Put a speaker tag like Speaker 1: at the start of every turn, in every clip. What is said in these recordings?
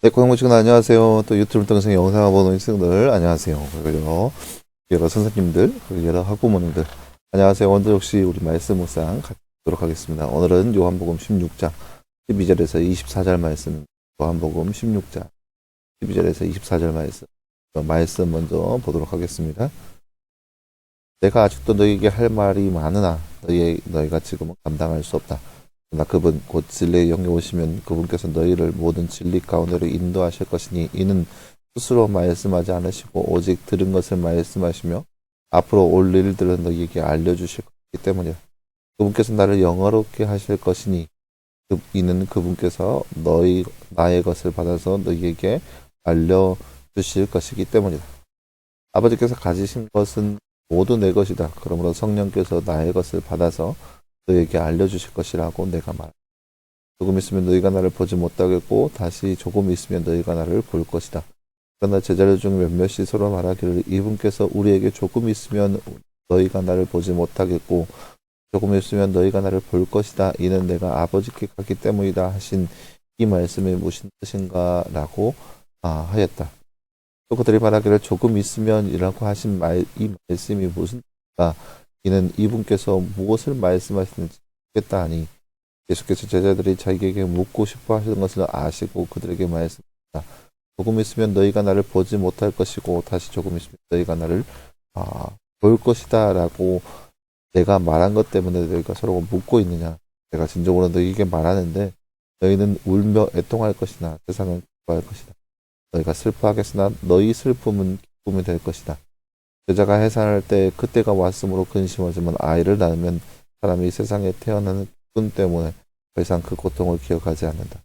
Speaker 1: 네, 고용고 친구들 안녕하세요. 또 유튜브 동영상 영상을 보는 친구들 안녕하세요. 그리고 여러 선생님들, 그리고 여러 학부모님들 안녕하세요. 오늘 역시 우리 말씀 묵상 같이 하도록 하겠습니다. 오늘은 요한복음 16장 12절에서 24절 말씀, 요한복음 16장 12절에서 24절 말씀 먼저 보도록 하겠습니다. 내가 아직도 너희에게 할 말이 많으나 너희가 지금은 감당할 수 없다. 그러나 그분 곧 진리의 영이 오시면 그분께서 너희를 모든 진리 가운데로 인도하실 것이니 이는 스스로 말씀하지 않으시고 오직 들은 것을 말씀하시며 앞으로 올 일들은 너희에게 알려주실 것이기 때문이다. 그분께서 나를 영화롭게 하실 것이니 이는 그분께서 나의 것을 받아서 너희에게 알려주실 것이기 때문이다. 아버지께서 가지신 것은 모두 내 것이다. 그러므로 성령께서 나의 것을 받아서 너희에게 알려주실 것이라고 내가 말한다. 조금 있으면 너희가 나를 보지 못하겠고 다시 조금 있으면 너희가 나를 볼 것이다. 그러나 제자들 중 몇몇이 서로 말하기를 이분께서 우리에게 조금 있으면 너희가 나를 보지 못하겠고 조금 있으면 너희가 나를 볼 것이다. 이는 내가 아버지께 갔기 때문이다 하신 이 말씀이 무슨 뜻인가 라고 하였다. 또 그들이 말하기를 조금 있으면이라고 하신 이 말씀이 무슨 뜻인가? 이는 이분께서 무엇을 말씀하시는지 모르겠다 하니 예수께서 제자들이 자기에게 묻고 싶어 하시는 것을 아시고 그들에게 말씀하셨다. 조금 있으면 너희가 나를 보지 못할 것이고 다시 조금 있으면 너희가 나를 볼 것이다 라고 내가 말한 것 때문에 너희가 서로 묻고 있느냐. 내가 진정으로 너희에게 말하는데 너희는 울며 애통할 것이나 세상은 기뻐할 것이다. 너희가 슬퍼하겠으나 너희 슬픔은 기쁨이 될 것이다. 여자가 해산할 때 그때가 왔으므로 근심하지만 아이를 낳으면 사람이 세상에 태어나는 기쁨 때문에 더 이상 그 고통을 기억하지 않는다.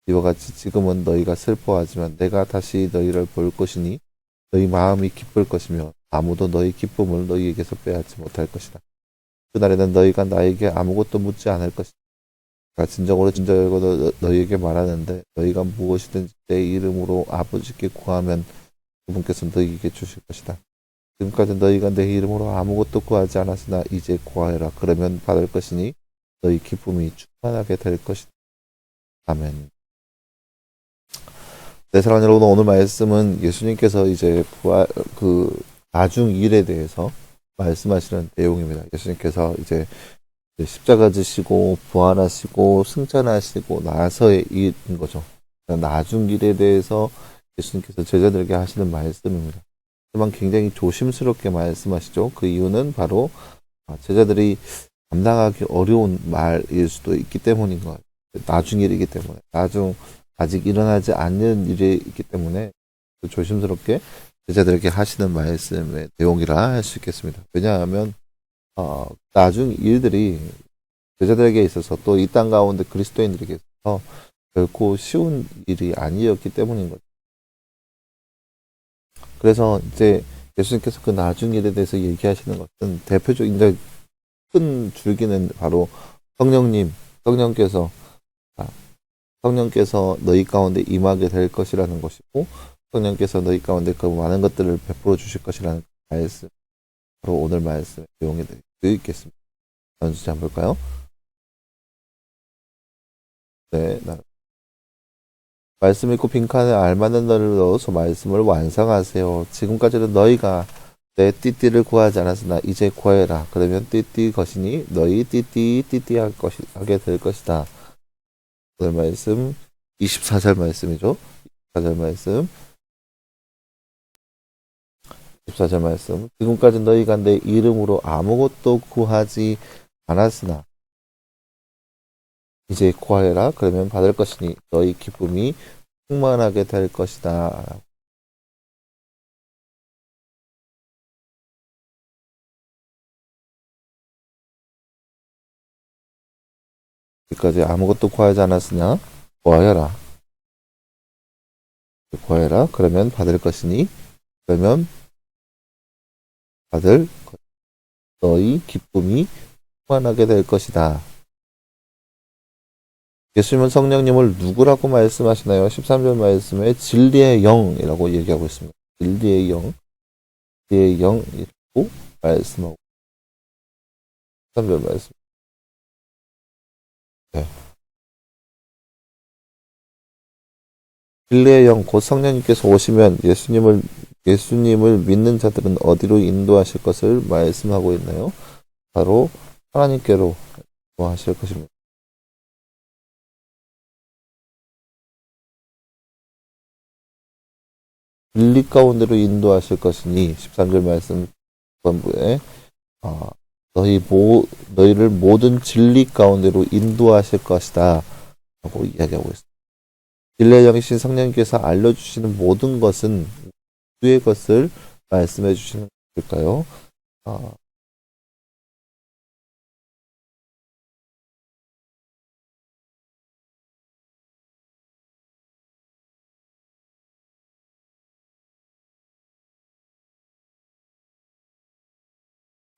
Speaker 1: 이와 같이 지금은 너희가 슬퍼하지만 내가 다시 너희를 볼 것이니 너희 마음이 기쁠 것이며 아무도 너희 기쁨을 너희에게서 빼앗지 못할 것이다. 그날에는 너희가 나에게 아무것도 묻지 않을 것이다. 내가 진정으로 너희에게 말하는데 너희가 무엇이든지 내 이름으로 아버지께 구하면 그분께서 너희에게 주실 것이다. 지금까지 너희가 내 이름으로 아무것도 구하지 않았으나 이제 구하여라. 그러면 받을 것이니 너희 기쁨이 충만하게 될 것이다. 아멘. 네, 사랑하는 여러분, 오늘 말씀은 예수님께서 이제 나중 일에 대해서 말씀하시는 내용입니다. 예수님께서 이제 십자가 지시고 부활하시고 승천하시고 나서의 일인 거죠. 나중 일에 대해서 예수님께서 제자들에게 하시는 말씀입니다. 하지만 굉장히 조심스럽게 말씀하시죠. 그 이유는 바로 제자들이 감당하기 어려운 말일 수도 있기 때문인 것 같아요. 나중 일이기 때문에 아직 일어나지 않는 일이기 때문에 조심스럽게 제자들에게 하시는 말씀의 내용이라 할 수 있겠습니다. 왜냐하면 나중 일들이 제자들에게 있어서 또 이 땅 가운데 그리스도인들에게 있어서 결코 쉬운 일이 아니었기 때문인 거죠. 그래서 이제 예수님께서 그 나중 일에 대해서 얘기하시는 것은 대표적인 이제 큰 줄기는 바로 성령께서 아, 성령께서 너희 가운데 임하게 될 것이라는 것이고 성령께서 너희 가운데 그 많은 것들을 베풀어 주실 것이라는 말씀 바로 오늘 말씀의 내용이 되어 있겠습니다. 다음 주제 한번 볼까요? 네, 말씀 읽고 빈칸에 알맞는 너를 넣어서 말씀을 완성하세요. 지금까지는 너희가 내 띠띠를 구하지 않았으나 이제 구하여라. 그러면 띠띠 것이니 너희 띠띠 하게 될 것이다. 오늘 말씀 24절 말씀이죠. 24절 말씀 14절 말씀 지금까지 너희가 내 이름으로 아무것도 구하지 않았으나 이제 구하여라. 그러면 받을 것이니 너희 기쁨이 충만하게 될 것이다. 여기까지 아무것도 구하지 않았으나 구하여라. 구하여라. 그러면 받을 것이니 그러면 받을 너희 기쁨이 충만하게 될 것이다. 예수님은 성령님을 누구라고 말씀하시나요? 13절 말씀에 진리의 영이라고 얘기하고 있습니다. 진리의 영이라고 말씀하고 13절 말씀. 네. 진리의 영, 곧 성령님께서 오시면 예수님을 믿는 자들은 어디로 인도하실 것을 말씀하고 있나요? 바로 하나님께로 인도하실 것입니다. 진리 가운데로 인도하실 것이니 13절 말씀 전부에 어, 너희를 모든 진리 가운데로 인도하실 것이다 라고 이야기하고 있습니다. 진리의 영이신 성령님께서 알려주시는 모든 것은 주의 것을 말씀해 주시는 것일까요? 어,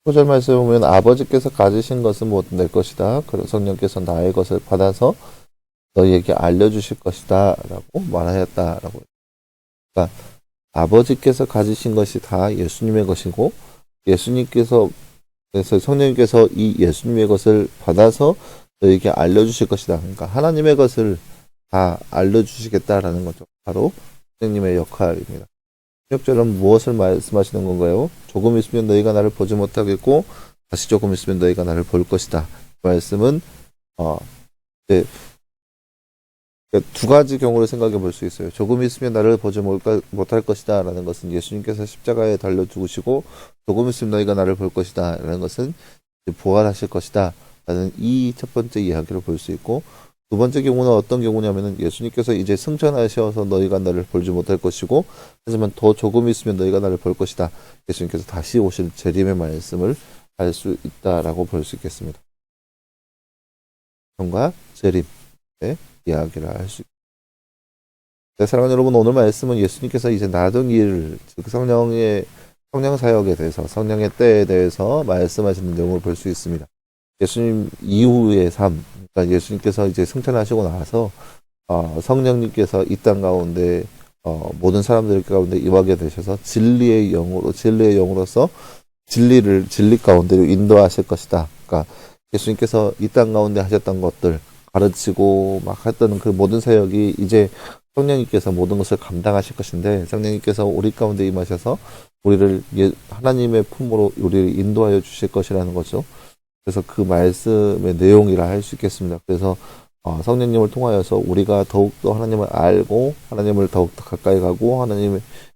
Speaker 1: 구절 말씀에 보면 아버지께서 가지신 것은 못 낼 것이다. 그리고 성령께서 나의 것을 받아서 너희에게 알려주실 것이다 라고 말하였다라고. 그러니까 아버지께서 가지신 것이 다 예수님의 것이고 예수님께서 그래서 성령님께서 이 예수님의 것을 받아서 너희에게 알려주실 것이다. 그러니까 하나님의 것을 다 알려주시겠다라는 거죠. 바로 성령님의 역할입니다. 16절은 무엇을 말씀하시는 건가요? 조금 있으면 너희가 나를 보지 못하겠고 다시 조금 있으면 너희가 나를 볼 것이다. 그 말씀은 이제 두 가지 경우를 생각해 볼 수 있어요. 조금 있으면 나를 보지 못할 것이다 라는 것은 예수님께서 십자가에 달려 죽으시고 조금 있으면 너희가 나를 볼 것이다 라는 것은 부활하실 것이다 라는 이 첫 번째 이야기를 볼 수 있고, 두 번째 경우는 어떤 경우냐면은 예수님께서 이제 승천하셔서 너희가 나를 보지 못할 것이고 하지만 더 조금 있으면 너희가 나를 볼 것이다. 예수님께서 다시 오실 재림의 말씀을 할 수 있다라고 볼 수 있겠습니다. 성과 재림의 이야기를 할 수 있습니다. 네, 사랑하는 여러분, 오늘 말씀은 예수님께서 이제 나중 일, 즉 성령 사역에 대해서, 성령의 때에 대해서 말씀하시는 내용을 볼 수 있습니다. 예수님 이후의 삶, 그러니까 예수님께서 이제 승천하시고 나서 성령님께서 이 땅 가운데 모든 사람들 가운데 임하게 되셔서 진리의 영으로서 진리 가운데로 인도하실 것이다. 그러니까 예수님께서 이 땅 가운데 하셨던 것들, 가르치고 막 했던 그 모든 사역이 이제 성령님께서 모든 것을 감당하실 것인데, 성령님께서 우리 가운데 임하셔서 우리를 하나님의 품으로 우리를 인도하여 주실 것이라는 거죠. 그래서 그 말씀의 내용이라 할 수 있겠습니다. 그래서 성령님을 통하여서 우리가 더욱더 하나님을 알고 하나님을 더욱더 가까이 가고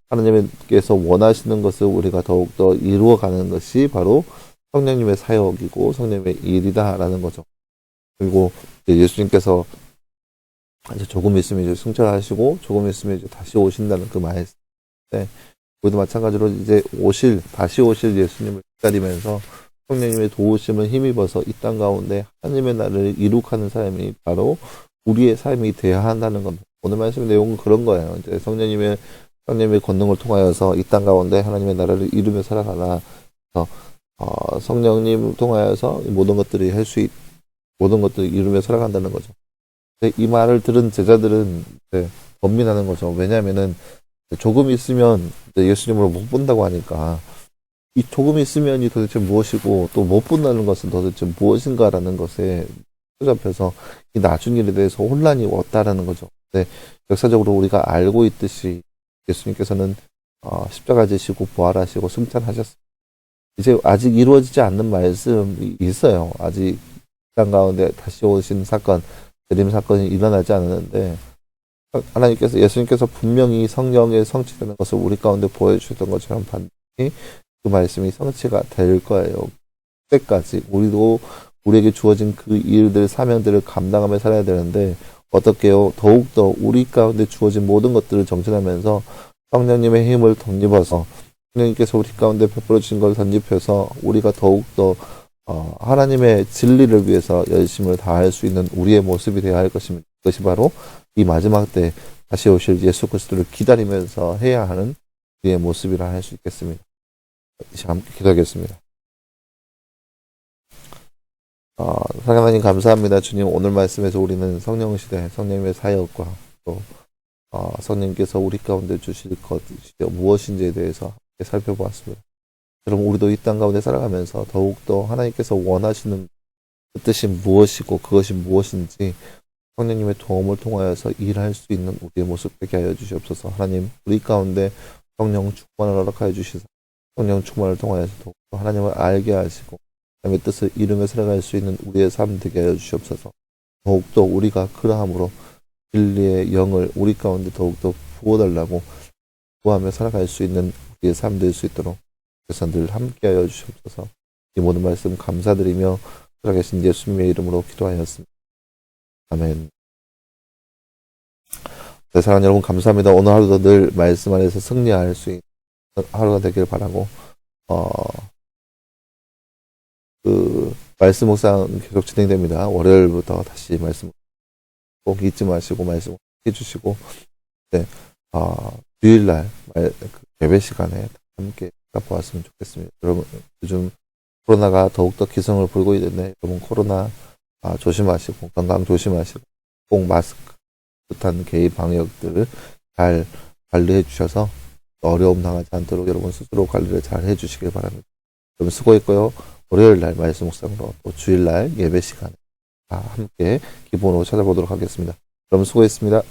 Speaker 1: 하나님께서 원하시는 것을 우리가 더욱더 이루어가는 것이 바로 성령님의 사역이고 성령님의 일이다라는 거죠. 그리고 예수님께서 이제 조금 있으면 이제 승천하시고 조금 있으면 이제 다시 오신다는 그 말씀. 네. 우리도 마찬가지로 이제 다시 오실 예수님을 기다리면서 성령님의 도우심을 힘입어서 이 땅 가운데 하나님의 나라를 이룩하는 삶이 바로 우리의 삶이 되어야 한다는 겁니다. 오늘 말씀의 내용은 그런 거예요. 이제 성령님의 권능을 통하여서 이 땅 가운데 하나님의 나라를 이루며 살아가라. 성령님을 통하여서 모든 것들을 이루며 살아간다는 거죠. 이 말을 들은 제자들은 번민하는 거죠. 왜냐하면은 조금 있으면 예수님을 못 본다고 하니까 이 조금 있으면이 도대체 무엇이고 또 못 본다는 것은 도대체 무엇인가라는 것에 잡혀서 이 나중 일에 대해서 혼란이 왔다라는 거죠. 역사적으로 우리가 알고 있듯이 예수님께서는 십자가 지시고 부활하시고 승천하셨습니다. 이제 아직 이루어지지 않는 말씀이 있어요. 아직 땅 가운데 다시 오신 사건, 재림 사건이 일어나지 않았는데 예수님께서 분명히 성령의 성취되는 것을 우리 가운데 보여주셨던 것처럼 반드시 그 말씀이 성취가 될 거예요. 그때까지 우리에게 주어진 그 일들, 사명들을 감당하며 살아야 되는데 어떻게요? 더욱더 우리 가운데 주어진 모든 것들을 정진하면서 성령님의 힘을 덧입어서 성령님께서 우리 가운데 베풀어 주신 걸 덧입혀서 우리가 더욱더 하나님의 진리를 위해서 열심을 다할 수 있는 우리의 모습이 되어야 할 것입니다. 그것이 바로 이 마지막 때 다시 오실 예수 그리스도를 기다리면서 해야 하는 우리의 모습이라 할 수 있겠습니다. 이제 함께 기도하겠습니다. 하나님 감사합니다. 주님, 오늘 말씀에서 우리는 성령 시대, 성령님의 사역과 또 성령님께서 우리 가운데 주실 것이 무엇인지에 대해서 함께 살펴보았습니다. 그럼 우리도 이 땅 가운데 살아가면서 더욱더 하나님께서 원하시는 그 뜻이 무엇이고 그것이 무엇인지 성령님의 도움을 통하여서 일할 수 있는 우리의 모습 되게 하여 주시옵소서. 하나님, 우리 가운데 성령 충만을 허락하여 주시사 성령 충만을 통하여서 더욱더 하나님을 알게 하시고 하나님의 뜻을 이루며 살아갈 수 있는 우리의 삶 되게 하여 주시옵소서. 더욱더 우리가 그러함으로 진리의 영을 우리 가운데 더욱더 부어달라고 구하며 살아갈 수 있는 우리의 삶 될 수 있도록 그래서 늘 함께하여 주시옵소서. 이 모든 말씀 감사드리며 살아계신 예수님의 이름으로 기도하였습니다. 아멘. 네, 사랑하는 여러분 감사합니다. 오늘 하루도 늘 말씀 안에서 승리할 수 있는 하루가 되길 바라고 말씀 묵상 계속 진행됩니다. 월요일부터 다시 말씀 꼭 잊지 마시고 말씀 해주시고 네, 주일날 예배 시간에 함께 보았으면 좋겠습니다. 여러분 요즘 코로나가 더욱더 기승을 불고 있는데 여러분 코로나 조심하시고 건강 조심하시고 꼭 마스크 비슷한 개인 방역들을 잘 관리해 주셔서 어려움 당하지 않도록 여러분 스스로 관리를 잘 해주시길 바랍니다. 여러분 수고했고요. 월요일날 말씀 묵상으로 또 주일날 예배 시간에 함께 기본으로 찾아보도록 하겠습니다. 여러분 수고했습니다.